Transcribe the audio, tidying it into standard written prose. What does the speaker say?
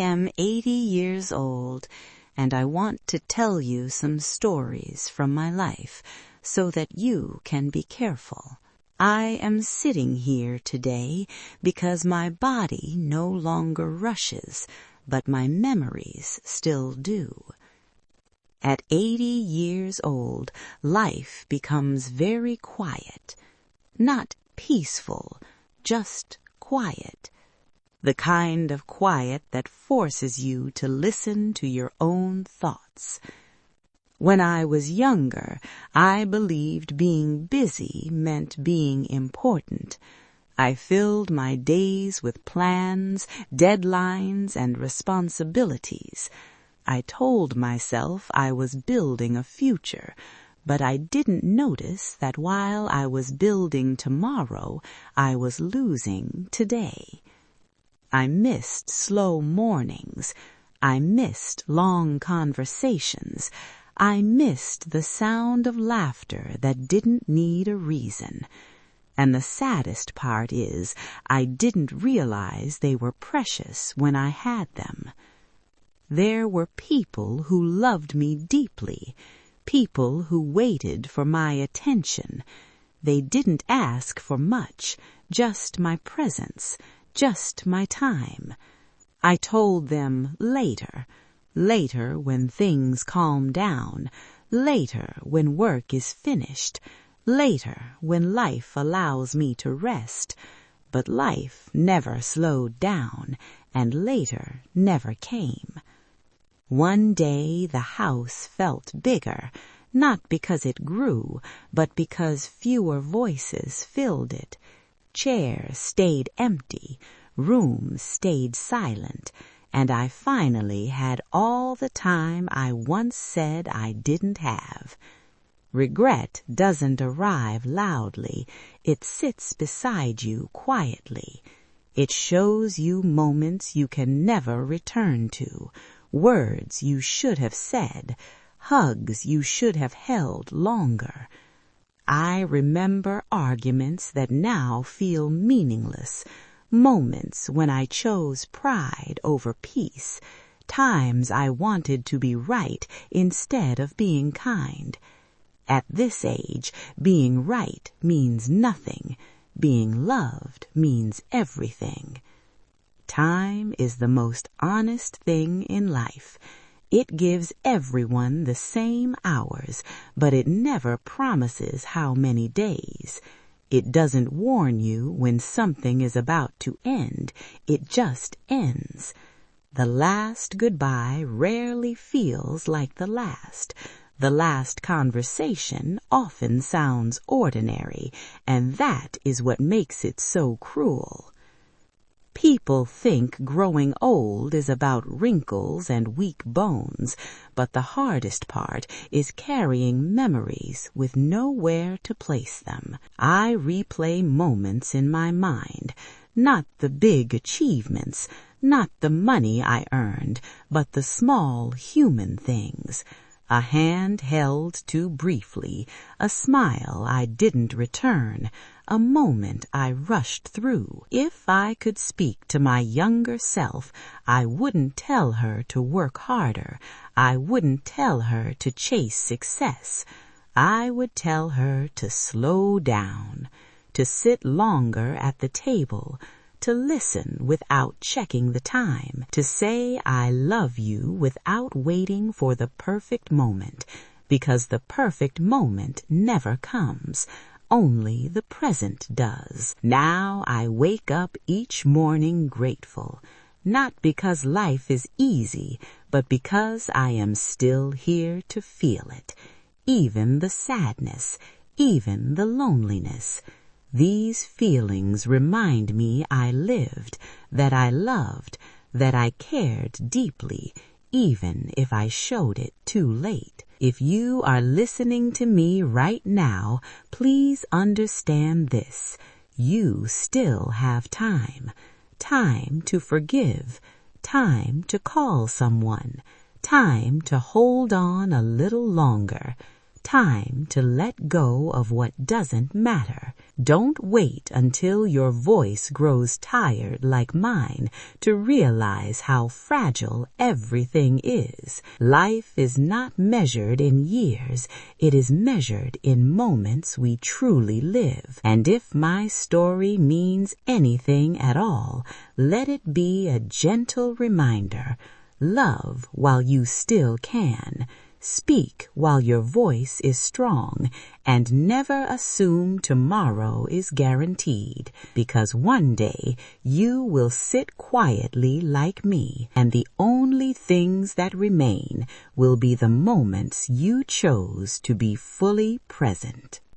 am 80 years old, and I want to tell you some stories from my life so that you can be careful. I am sitting here today because my body no longer rushes, but my memories still do. At 80 years old, life becomes very quiet. Not peaceful, just quiet. The kind of quiet that forces you to listen to your own thoughts. When I was younger, I believed being busy meant being important. I filled my days with plans, deadlines, and responsibilities. I told myself I was building a future, but I didn't notice that while I was building tomorrow, I was losing today. I missed slow mornings. I missed long conversations. I missed the sound of laughter that didn't need a reason. And the saddest part is, I didn't realize they were precious when I had them. There were people who loved me deeply, people who waited for my attention. They didn't ask for much, just my presence, just my time. I told them later when things calm down, later when work is finished, later when life allows me to rest. But life never slowed down, and later never came. One day the house felt bigger, not because it grew, but because fewer voices filled it. Chairs stayed empty, rooms stayed silent, and I finally had all the time I once said I didn't have. Regret doesn't arrive loudly. It sits beside you quietly. It shows you moments you can never return to, words you should have said, hugs you should have held longer. I remember arguments that now feel meaningless, moments when I chose pride over peace, times I wanted to be right instead of being kind. At this age, being right means nothing. Being loved means everything. Time is the most honest thing in life. It gives everyone the same hours, but it never promises how many days. It doesn't warn you when something is about to end. It just ends. The last goodbye rarely feels like the last. The last conversation often sounds ordinary, and that is what makes it so cruel. People think growing old is about wrinkles and weak bones, but the hardest part is carrying memories with nowhere to place them. I replay moments in my mind, not the big achievements, not the money I earned, but the small human things. A hand held too briefly, a smile I didn't return, a moment I rushed through. If I could speak to my younger self, I wouldn't tell her to work harder. I wouldn't tell her to chase success. I would tell her to slow down, to sit longer at the table, to listen without checking the time, to say I love you without waiting for the perfect moment, because the perfect moment never comes. Only the present does. Now I wake up each morning grateful, not because life is easy, but because I am still here to feel it, even the sadness, even the loneliness. These feelings remind me I lived, that I loved, that I cared deeply, even if I showed it too late. If you are listening to me right now, please understand this. You still have time. Time to forgive. Time to call someone. Time to hold on a little longer. time to let go of what doesn't matter. Don't wait until your voice grows tired like mine to realize how fragile everything is. Life is not measured in years. It is measured in moments we truly live. And if my story means anything at all, let it be a gentle reminder. Love while you still can. Speak while your voice is strong, and never assume tomorrow is guaranteed, because one day you will sit quietly like me, and the only things that remain will be the moments you chose to be fully present.